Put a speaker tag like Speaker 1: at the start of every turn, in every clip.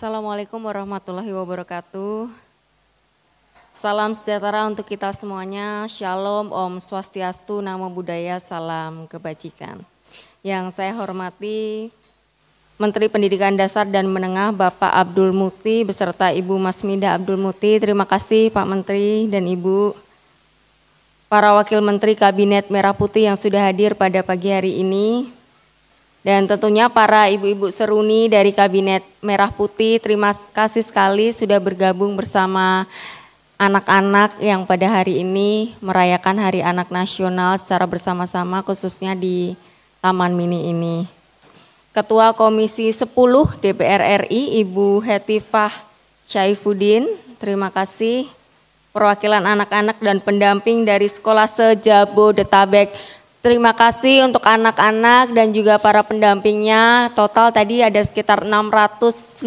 Speaker 1: Assalamualaikum warahmatullahi wabarakatuh. Salam sejahtera untuk kita semuanya. Shalom, Om Swastiastu, Namo Buddhaya, salam kebajikan. Yang saya hormati Menteri Pendidikan Dasar dan Menengah Bapak Abdul Muti beserta Ibu Masmida Abdul Muti. Terima kasih Pak Menteri dan Ibu. Para Wakil Menteri Kabinet Merah Putih yang sudah hadir pada pagi hari ini. Dan tentunya para ibu-ibu seruni dari Kabinet Merah Putih, terima kasih sekali sudah bergabung bersama anak-anak yang pada hari ini merayakan Hari Anak Nasional secara bersama-sama khususnya di Taman Mini ini. Ketua Komisi 10 DPR RI Ibu Hetifah Syaifuddin, terima kasih. Perwakilan anak-anak dan pendamping dari Sekolah Se-Jabodetabek, terima kasih untuk anak-anak dan juga para pendampingnya. Total tadi ada sekitar 657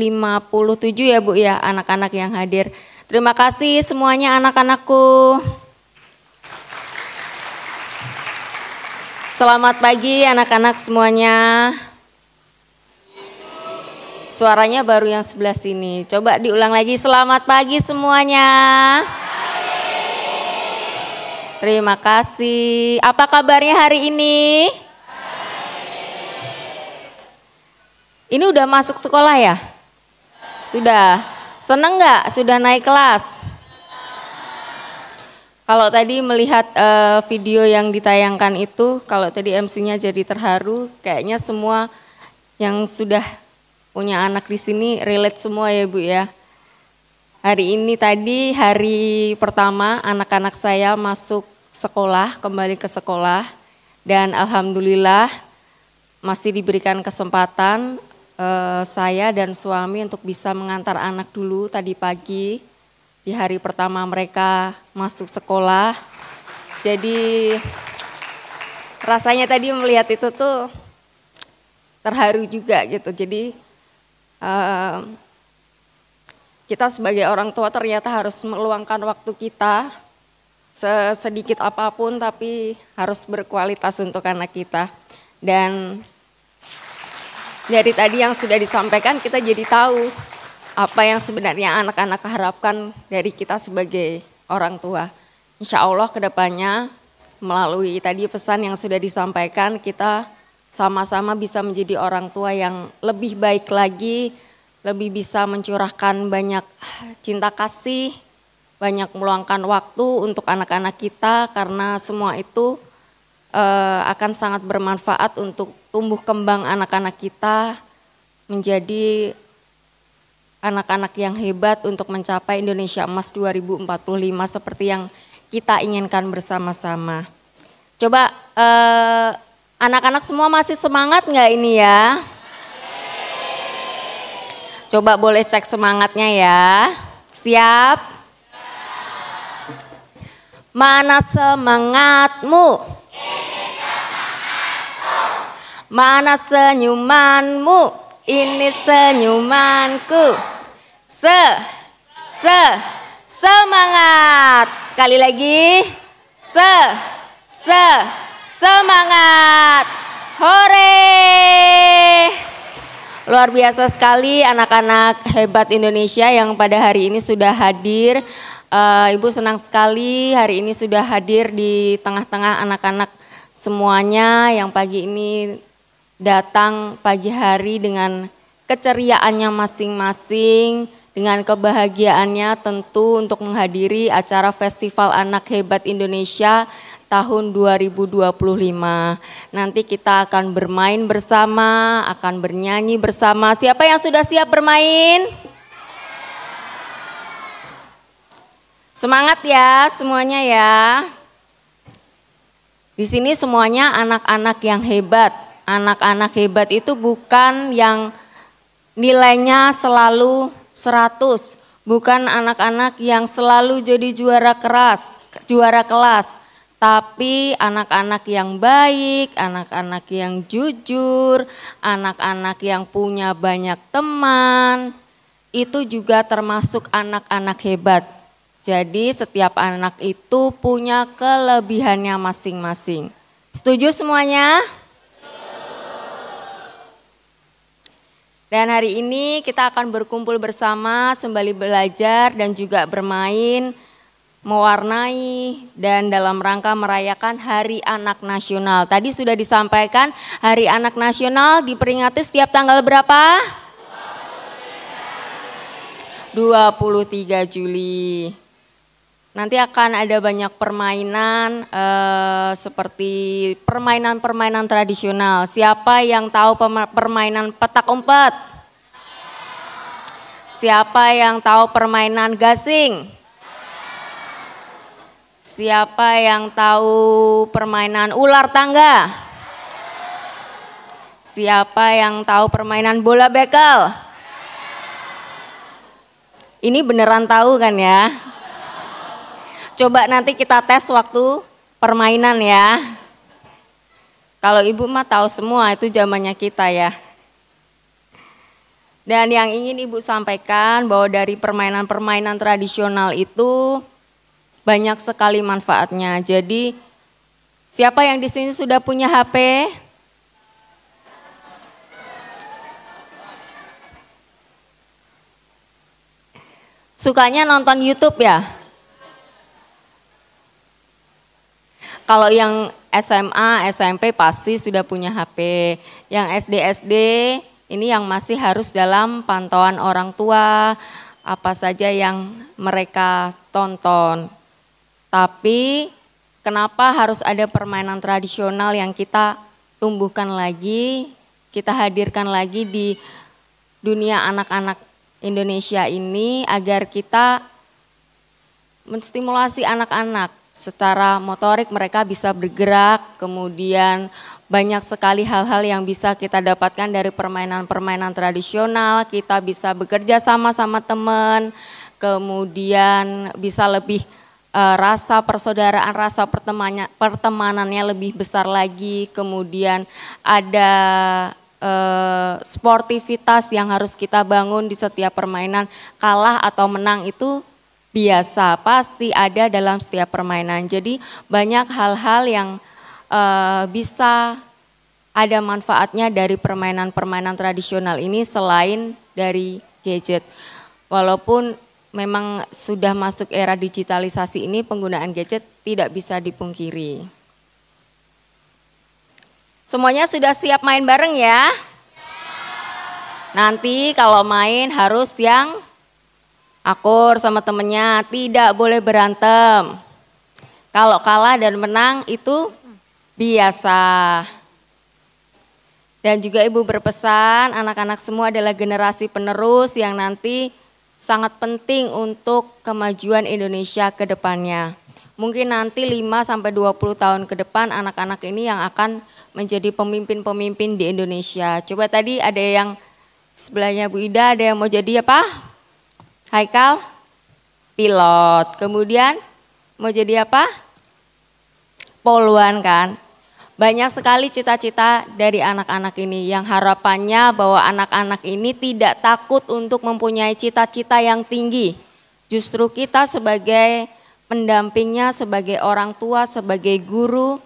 Speaker 1: ya Bu ya anak-anak yang hadir. Terima kasih semuanya anak-anakku. Selamat pagi anak-anak semuanya. Suaranya baru yang sebelah sini. Coba diulang lagi, selamat pagi semuanya. Terima kasih. Apa kabarnya hari ini? Ini udah masuk sekolah ya? Sudah. Seneng nggak? Sudah naik kelas? Kalau tadi melihat video yang ditayangkan itu, kalau tadi MC-nya jadi terharu, kayaknya semua yang sudah punya anak di sini relate semua ya Bu ya. Hari ini tadi hari pertama anak-anak saya masuk sekolah, kembali ke sekolah dan alhamdulillah masih diberikan kesempatan saya dan suami untuk bisa mengantar anak dulu tadi pagi di hari pertama mereka masuk sekolah. Jadi rasanya tadi melihat itu tuh terharu juga gitu. Jadi kita sebagai orang tua ternyata harus meluangkan waktu kita sedikit apapun tapi harus berkualitas untuk anak kita. Dan dari tadi yang sudah disampaikan kita jadi tahu apa yang sebenarnya anak-anak harapkan dari kita sebagai orang tua. Insya Allah kedepannya melalui tadi pesan yang sudah disampaikan kita sama-sama bisa menjadi orang tua yang lebih baik lagi, lebih bisa mencurahkan banyak cinta kasih, banyak meluangkan waktu untuk anak-anak kita karena semua itu akan sangat bermanfaat untuk tumbuh kembang anak-anak kita menjadi anak-anak yang hebat untuk mencapai Indonesia Emas 2045 seperti yang kita inginkan bersama-sama. Coba anak-anak semua masih semangat nggak ini ya? Coba boleh cek semangatnya ya. Siap? Mana semangatmu?
Speaker 2: Ini semangatku.
Speaker 1: Mana senyumanmu? Ini senyumanku. Semangat. Sekali lagi. Semangat. Hore. Luar biasa sekali anak-anak hebat Indonesia yang pada hari ini sudah hadir. Ibu senang sekali hari ini sudah hadir di tengah-tengah anak-anak semuanya yang pagi ini datang pagi hari dengan keceriaannya masing-masing, dengan kebahagiaannya tentu untuk menghadiri acara Festival Anak Hebat Indonesia tahun 2025. Nanti kita akan bermain bersama, akan bernyanyi bersama. Siapa yang sudah siap bermain? Semangat ya semuanya ya. Di sini semuanya anak-anak yang hebat. Anak-anak hebat itu bukan yang nilainya selalu 100. Bukan anak-anak yang selalu jadi juara kelas. Tapi anak-anak yang baik, anak-anak yang jujur, anak-anak yang punya banyak teman. Itu juga termasuk anak-anak hebat. Jadi setiap anak itu punya kelebihannya masing-masing. Setuju semuanya? Dan hari ini kita akan berkumpul bersama sembari belajar dan juga bermain, mewarnai dan dalam rangka merayakan Hari Anak Nasional. Tadi sudah disampaikan Hari Anak Nasional diperingati setiap tanggal berapa? 23 Juli. Nanti akan ada banyak permainan seperti permainan-permainan tradisional. Siapa yang tahu permainan petak umpet? Siapa yang tahu permainan gasing? Siapa yang tahu permainan ular tangga? Siapa yang tahu permainan bola bekel? Ini beneran tahu kan ya? Coba nanti kita tes waktu permainan ya. Kalau ibu mah tahu semua, itu zamannya kita ya. Dan yang ingin ibu sampaikan bahwa dari permainan-permainan tradisional itu banyak sekali manfaatnya. Jadi siapa yang di sini sudah punya HP? Sukanya nonton YouTube ya? Kalau yang SMA, SMP pasti sudah punya HP. Yang SD ini yang masih harus dalam pantauan orang tua, apa saja yang mereka tonton. Tapi kenapa harus ada permainan tradisional yang kita tumbuhkan lagi, kita hadirkan lagi di dunia anak-anak Indonesia ini agar kita menstimulasi anak-anak. Secara motorik mereka bisa bergerak, kemudian banyak sekali hal-hal yang bisa kita dapatkan dari permainan-permainan tradisional. Kita bisa bekerja sama-sama teman, kemudian bisa lebih rasa persaudaraan, rasa pertemanannya lebih besar lagi. Kemudian ada sportivitas yang harus kita bangun di setiap permainan. Kalah atau menang itu biasa, pasti ada dalam setiap permainan. Jadi banyak hal-hal yang bisa ada manfaatnya dari permainan-permainan tradisional ini selain dari gadget. Walaupun memang sudah masuk era digitalisasi ini, penggunaan gadget tidak bisa dipungkiri. Semuanya sudah siap main bareng ya? Nanti kalau main harus yang akur sama temennya, tidak boleh berantem. Kalau kalah dan menang itu biasa. Dan juga ibu berpesan, anak-anak semua adalah generasi penerus yang nanti sangat penting untuk kemajuan Indonesia ke depannya. Mungkin nanti 5-20 tahun ke depan anak-anak ini yang akan menjadi pemimpin-pemimpin di Indonesia. Coba tadi ada yang sebelahnya Bu Ida, ada yang mau jadi apa? Haikal, pilot. Kemudian mau jadi apa? Poluan kan. Banyak sekali cita-cita dari anak-anak ini yang harapannya bahwa anak-anak ini tidak takut untuk mempunyai cita-cita yang tinggi. Justru kita sebagai pendampingnya, sebagai orang tua, sebagai guru,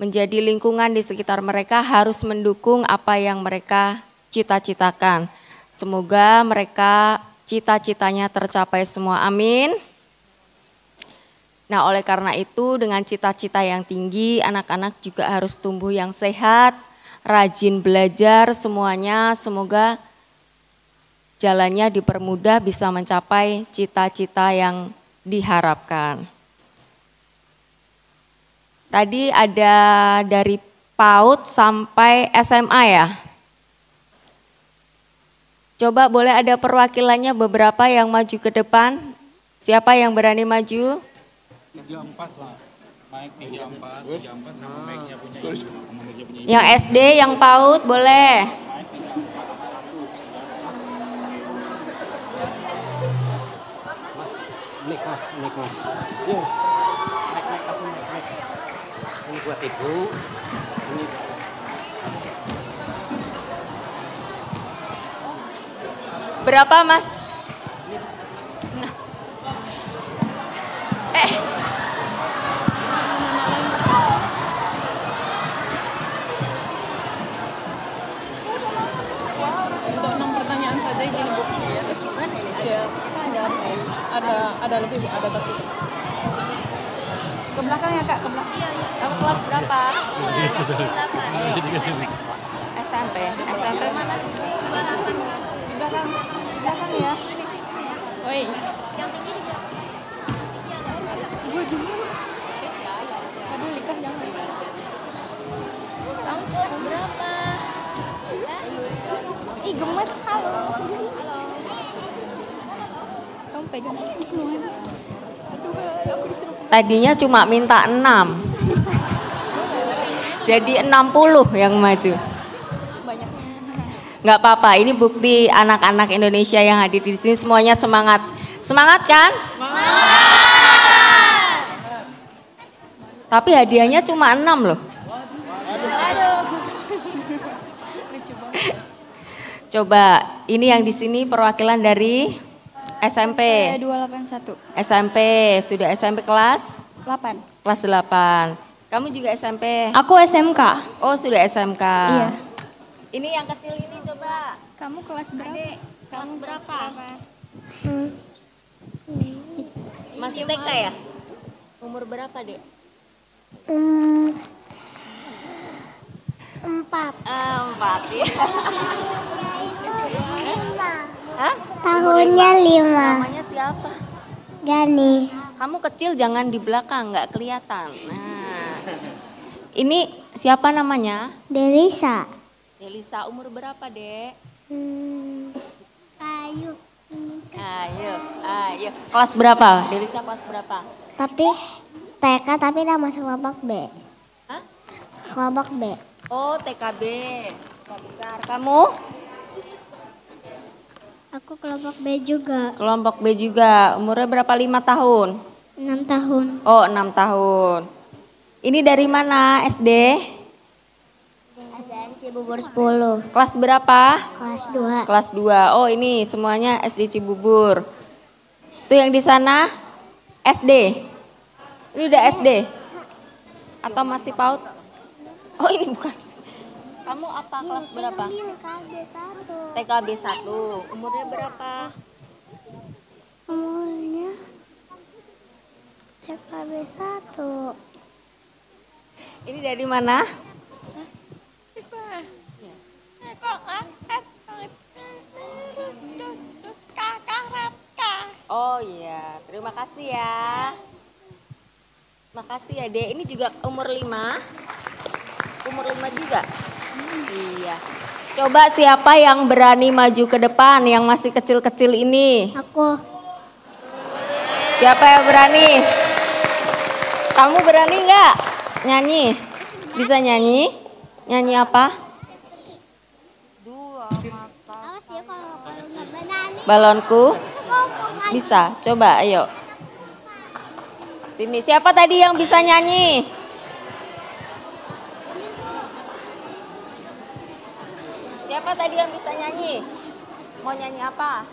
Speaker 1: menjadi lingkungan di sekitar mereka harus mendukung apa yang mereka cita-citakan. Semoga mereka cita-citanya tercapai semua, amin. Nah oleh karena itu dengan cita-cita yang tinggi, anak-anak juga harus tumbuh yang sehat, rajin belajar semuanya, semoga jalannya dipermudah bisa mencapai cita-cita yang diharapkan. Tadi ada dari PAUD sampai SMA ya? Coba boleh ada perwakilannya beberapa yang maju ke depan. Siapa yang berani maju?
Speaker 3: 34 lah. Mic 34 sama mic-nya punya ibu.
Speaker 1: Yang SD, yang PAUD boleh.
Speaker 4: Mic mas. Yuk. Mic kasih mic. Ini buat ibu. Ini.
Speaker 1: Berapa mas?
Speaker 5: ada lebih, ada tas itu. Ke belakang ya Kak, ke belakang.
Speaker 1: Kamu kelas berapa?
Speaker 3: Saya dikasih.
Speaker 1: SMP. SMP mana?
Speaker 5: Di belakang ya.
Speaker 1: Woi. Kamu kelas berapa? Ih gemes, halo. Kamu pegang. Tadinya cuma minta 6. Jadi 60 yang maju. Nggak apa-apa, ini bukti anak-anak Indonesia yang hadir di sini semuanya semangat. Semangat kan? Tapi hadiahnya cuma 6 loh. Coba, ini yang di sini perwakilan dari SMP.
Speaker 6: 281.
Speaker 1: SMP, sudah SMP kelas?
Speaker 6: 8.
Speaker 1: Kelas 8. Kamu juga SMP?
Speaker 6: Aku SMK.
Speaker 1: Oh, sudah SMK.
Speaker 6: Iya.
Speaker 1: Ini yang kecil ini coba.
Speaker 6: Kamu kelas berapa?
Speaker 1: Kelas berapa? Masih TK ya? Umur berapa, Dek?
Speaker 2: 4.
Speaker 1: 4 ya. Hah?
Speaker 2: Tahunnya 5.
Speaker 1: Namanya siapa?
Speaker 2: Gani.
Speaker 1: Kamu kecil jangan di belakang, nggak kelihatan. Nah, ini siapa namanya?
Speaker 2: Delisa.
Speaker 1: Delisa, umur berapa, Dek?
Speaker 2: Ayu.
Speaker 1: Ayo. Kelas berapa? Delisa kelas berapa?
Speaker 2: Tapi TK tapi udah masuk kelompok B.
Speaker 1: Hah?
Speaker 2: Kelompok B.
Speaker 1: Oh, TKB. Kelas besar. Kamu?
Speaker 2: Aku kelompok B juga.
Speaker 1: Kelompok B juga. Umurnya berapa? 5 tahun?
Speaker 2: 6 tahun.
Speaker 1: Oh, 6 tahun. Ini dari mana? SD?
Speaker 2: SDN Cibubur 10.
Speaker 1: Kelas berapa?
Speaker 2: Kelas 2.
Speaker 1: Kelas 2. Oh, ini semuanya SD Cibubur. Itu yang di sana SD. Ini udah SD. Atau masih PAUD? Oh, ini bukan. Kamu apa kelas berapa? TKB 1. Umurnya berapa?
Speaker 2: Umurnya TKB 1.
Speaker 1: Ini dari mana? Oh iya, terima kasih ya. Makasih ya, Dek. Ini juga umur 5. Umur 5 juga? Iya. Coba siapa yang berani maju ke depan yang masih kecil-kecil ini?
Speaker 2: Aku.
Speaker 1: Siapa yang berani? Kamu berani nggak nyanyi? Bisa nyanyi? Nyanyi apa?
Speaker 2: Awas ya kalau nggak berani.
Speaker 1: Balonku? Bisa, coba ayo. Sini, siapa tadi yang bisa nyanyi? Siapa tadi yang bisa nyanyi? Mau nyanyi apa?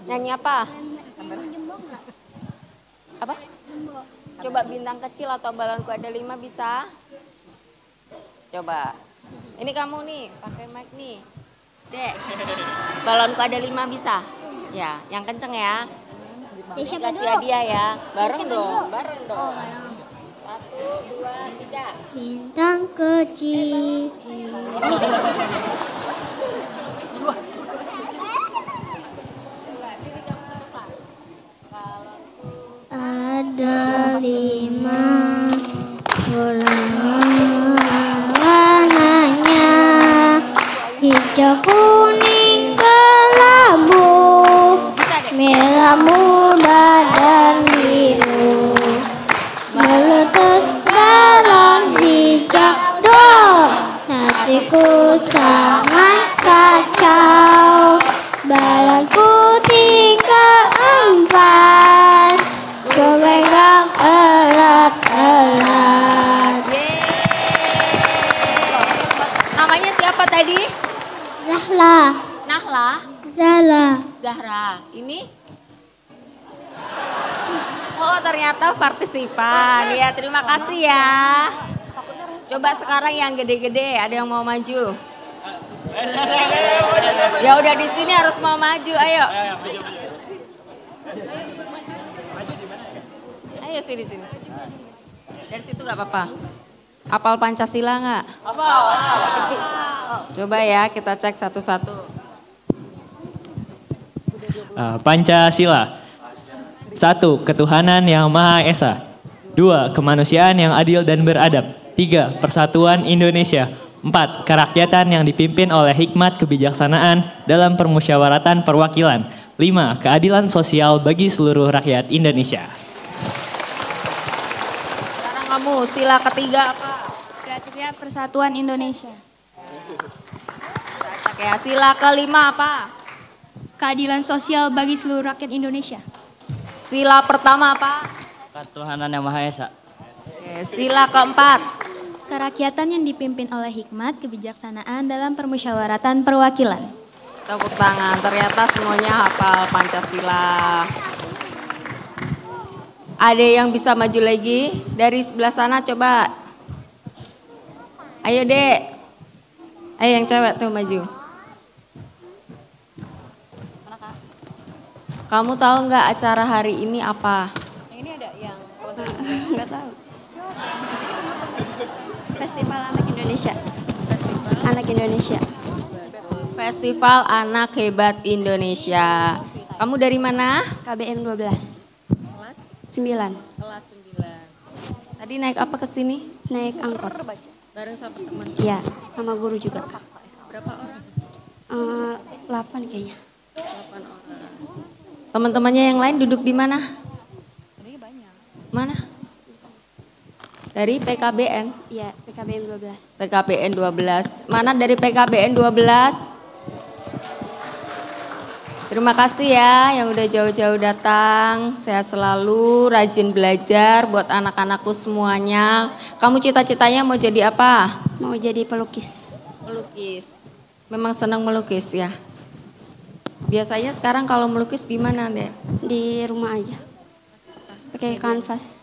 Speaker 1: Nyanyi apa? Apa? Coba bintang kecil atau balonku ada 5 bisa? Coba. Ini kamu nih, pakai mic nih. Dek, balonku ada 5 bisa? Ya, yang kenceng ya.
Speaker 2: Siapa
Speaker 1: Kasih
Speaker 2: dulu?
Speaker 1: hadiah ya. Bareng
Speaker 2: Siapa
Speaker 1: dong,
Speaker 2: dulu?
Speaker 1: bareng dong.
Speaker 2: Oh, bareng.
Speaker 1: 1, 2, 3.
Speaker 2: Bintang kecil. Ada 5 warnanya, hijau, kuning, kelabu, merah muda dan biru, meletus dalam hijau dong, hatiku sangat kacau, balonku 3, 4, ku pegang erat-erat.
Speaker 1: Namanya siapa tadi?
Speaker 2: Zahla,
Speaker 1: Nahla, Zahra. Ini? Oh, ternyata partisipan. Ya, terima kasih ya. Coba sekarang yang gede-gede, ada yang mau maju? Ya udah di sini harus mau maju, ayo. ya sini. Dari situ nggak apa-apa. Hafal Pancasila nggak? Hafal. Coba ya kita cek satu-satu.
Speaker 3: Pancasila. 1. Ketuhanan yang Maha Esa. 2. Kemanusiaan yang adil dan beradab. 3. Persatuan Indonesia. 4. Kerakyatan yang dipimpin oleh hikmat kebijaksanaan dalam permusyawaratan perwakilan. 5. Keadilan sosial bagi seluruh rakyat Indonesia.
Speaker 1: Sekarang kamu sila ketiga apa?
Speaker 6: Sila ketiga Persatuan Indonesia.
Speaker 1: Oke, sila kelima apa?
Speaker 6: Keadilan sosial bagi seluruh rakyat Indonesia.
Speaker 1: Sila pertama apa?
Speaker 7: Ketuhanan yang Maha Esa.
Speaker 1: Oke, sila keempat.
Speaker 6: Kerakyatan yang dipimpin oleh hikmat kebijaksanaan dalam permusyawaratan perwakilan.
Speaker 1: Tepuk tangan, ternyata semuanya hafal Pancasila. Ada yang bisa maju lagi? Dari sebelah sana coba. Ayo Dek. Ayo yang cewek tuh maju. Kamu tahu nggak acara hari ini apa?
Speaker 5: Ini ada yang nggak tahu. Festival Anak Indonesia. Anak Indonesia.
Speaker 1: Festival Anak Hebat Indonesia. Kamu dari mana?
Speaker 5: KBM 12.
Speaker 1: Kelas
Speaker 5: 9.
Speaker 1: Kelas 9. Tadi naik apa ke sini?
Speaker 5: Naik angkot.
Speaker 1: Bareng sama teman.
Speaker 5: Iya, sama guru juga.
Speaker 1: Berapa orang?
Speaker 5: 8 kayaknya.
Speaker 1: 8 orang. Teman-temannya yang lain duduk di mana? Mana? Dari PKBN.
Speaker 5: Iya, PKBM 12.
Speaker 1: PKBN 12. Mana dari PKBN 12? Terima kasih ya yang udah jauh-jauh datang. Sehat selalu, rajin belajar buat anak-anakku semuanya. Kamu cita-citanya mau jadi apa?
Speaker 5: Mau jadi pelukis.
Speaker 1: Melukis. Memang senang melukis ya? Biasanya sekarang kalau melukis di mana, Dek?
Speaker 5: Di rumah aja. Pakai kanvas.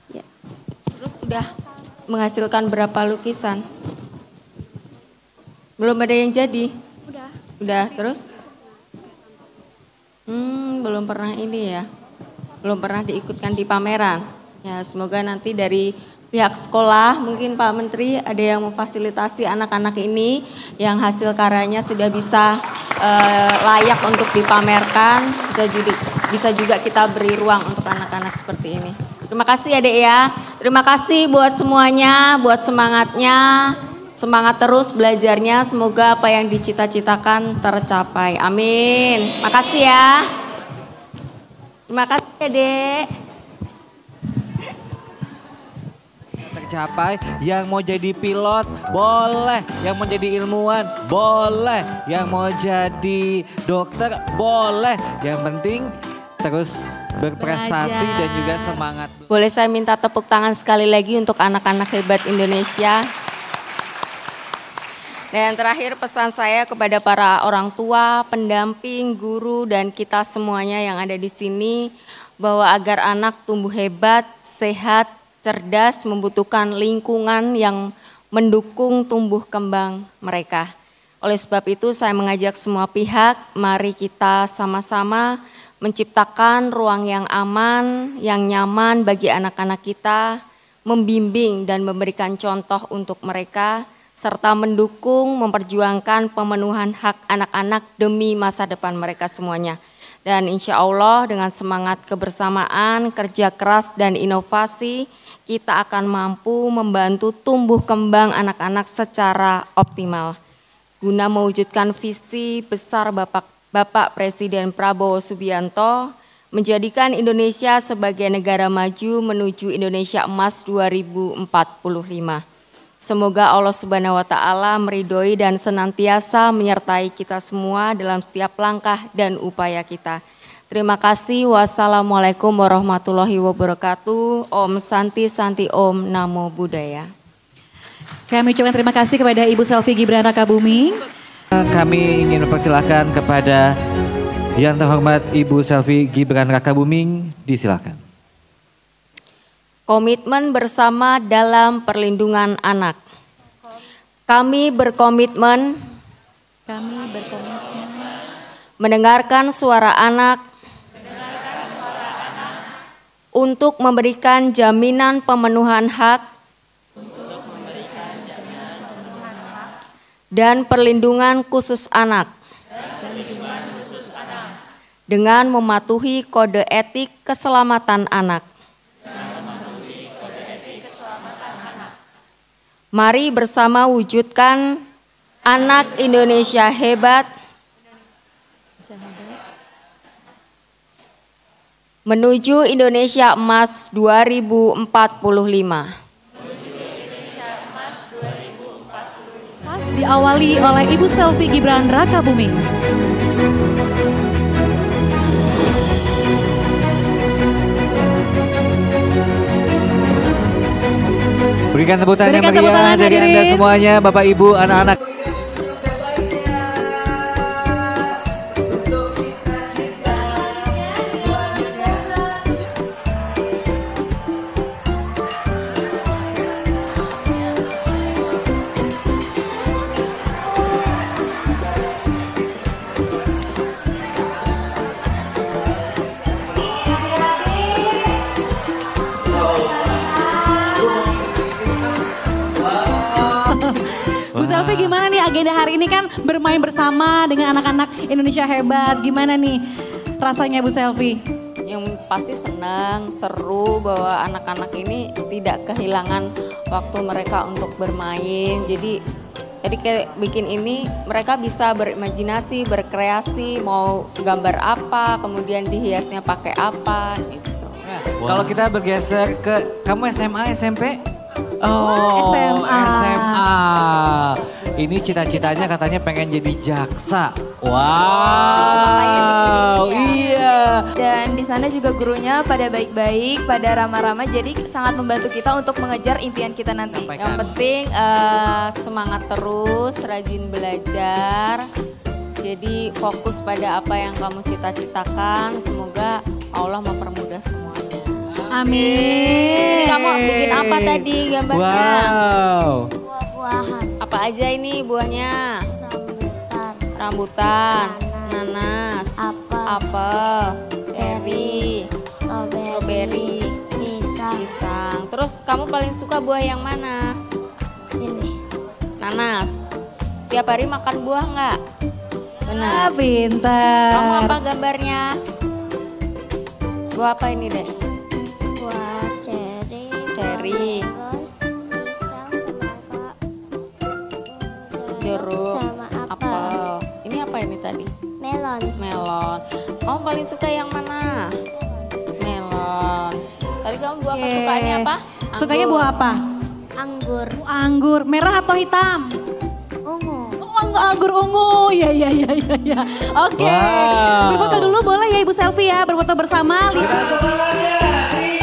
Speaker 5: Ya.
Speaker 1: Terus udah menghasilkan berapa lukisan? Belum ada yang jadi? Udah, terus? Belum pernah ini ya. Belum pernah diikutkan di pameran. Ya, semoga nanti dari pihak sekolah, mungkin Pak Menteri ada yang memfasilitasi anak-anak ini yang hasil karyanya sudah bisa layak untuk dipamerkan, bisa juga kita beri ruang untuk anak-anak seperti ini. Terima kasih ya Dek ya. Terima kasih buat semuanya, buat semangatnya. Semangat terus belajarnya, semoga apa yang dicita-citakan tercapai. Amin. Makasih ya. Terima kasih ya Dek.
Speaker 8: Tercapai, yang mau jadi pilot boleh, yang mau jadi ilmuwan boleh, yang mau jadi dokter boleh, yang penting terus berprestasi dan juga semangat.
Speaker 1: Boleh saya minta tepuk tangan sekali lagi untuk anak-anak hebat Indonesia. Dan terakhir pesan saya kepada para orang tua, pendamping, guru dan kita semuanya yang ada di sini bahwa agar anak tumbuh hebat, sehat, cerdas membutuhkan lingkungan yang mendukung tumbuh kembang mereka. Oleh sebab itu saya mengajak semua pihak, mari kita sama-sama menciptakan ruang yang aman, yang nyaman bagi anak-anak kita, membimbing dan memberikan contoh untuk mereka, serta mendukung, memperjuangkan pemenuhan hak anak-anak demi masa depan mereka semuanya. Dan insya Allah dengan semangat kebersamaan, kerja keras dan inovasi, kita akan mampu membantu tumbuh kembang anak-anak secara optimal. Guna mewujudkan visi besar Bapak Presiden Prabowo Subianto, menjadikan Indonesia sebagai negara maju menuju Indonesia Emas 2045. Semoga Allah Subhanahu wa Ta'ala meridhoi dan senantiasa menyertai kita semua dalam setiap langkah dan upaya kita. Terima kasih. Wassalamualaikum warahmatullahi wabarakatuh. Om Santi Santi Om Namo Buddhaya.
Speaker 9: Kami ucapkan terima kasih kepada Ibu Selvi Gibran Rakabuming.
Speaker 8: Kami ingin mempersilahkan kepada yang terhormat Ibu Selvi Gibran Rakabuming, disilakan.
Speaker 1: Komitmen bersama dalam perlindungan anak. Kami berkomitmen mendengarkan suara anak untuk memberikan jaminan pemenuhan hak dan perlindungan khusus anak dengan mematuhi kode etik keselamatan anak. Mari bersama wujudkan anak Indonesia hebat menuju Indonesia Emas 2045.
Speaker 9: Pas diawali oleh Ibu Selvi Gibran Rakabuming.
Speaker 8: Berikan tepuk tangan yang
Speaker 9: Berikan tepuk
Speaker 8: meriah
Speaker 9: tangan,
Speaker 8: dari Anda
Speaker 9: hadirin.
Speaker 8: semuanya, Bapak Ibu, anak-anak.
Speaker 9: Bu Selvi, gimana nih agenda hari ini kan bermain bersama dengan anak-anak Indonesia hebat. Gimana nih rasanya Bu Selvi?
Speaker 1: Yang pasti senang, seru bahwa anak-anak ini tidak kehilangan waktu mereka untuk bermain. Jadi kayak bikin ini mereka bisa berimajinasi, berkreasi, mau gambar apa, kemudian dihiasnya pakai apa gitu.
Speaker 8: Kalau kita bergeser ke, kamu SMA, SMP?
Speaker 9: SMA.
Speaker 8: SMA. Ini cita-citanya katanya pengen jadi jaksa. Wow, iya.
Speaker 10: Dan di sana juga gurunya pada baik-baik, pada ramah-ramah, jadi sangat membantu kita untuk mengejar impian kita nanti.
Speaker 1: Yang penting semangat terus, rajin belajar. Jadi fokus pada apa yang kamu cita-citakan. Semoga Allah mempermudah semuanya.
Speaker 9: Amin.
Speaker 1: Ini kamu bikin apa tadi gambarnya?
Speaker 8: Wow.
Speaker 2: Buah-buahan,
Speaker 1: Apa aja ini buahnya?
Speaker 2: rambutan,
Speaker 1: Rambutan, nanas, apel, ceri, strawberry, pisang. Terus kamu paling suka buah yang mana?
Speaker 2: Ini.
Speaker 1: Nanas. Setiap hari makan buah nggak?
Speaker 9: Ah,
Speaker 1: Benar.
Speaker 9: pintar.
Speaker 1: Kamu apa gambarnya? Buah apa ini deh?
Speaker 2: Buah ceri,
Speaker 1: Ceri,
Speaker 2: pisang, semangka,
Speaker 1: jeruk,
Speaker 2: sama apel,
Speaker 1: apel. Ini apa ini tadi?
Speaker 2: melon,
Speaker 1: Melon. Kamu paling suka yang mana? Melon. Tadi kamu buah
Speaker 9: Oke.
Speaker 1: kesukaannya apa?
Speaker 9: Sukanya
Speaker 1: Anggur.
Speaker 9: buah apa?
Speaker 2: anggur,
Speaker 9: Anggur, merah atau hitam?
Speaker 2: ungu.
Speaker 9: Oh, anggur ungu. Ya. Oke.
Speaker 8: Wow.
Speaker 9: Berfoto dulu boleh ya Ibu Selvi ya, berfoto bersama. Lihat.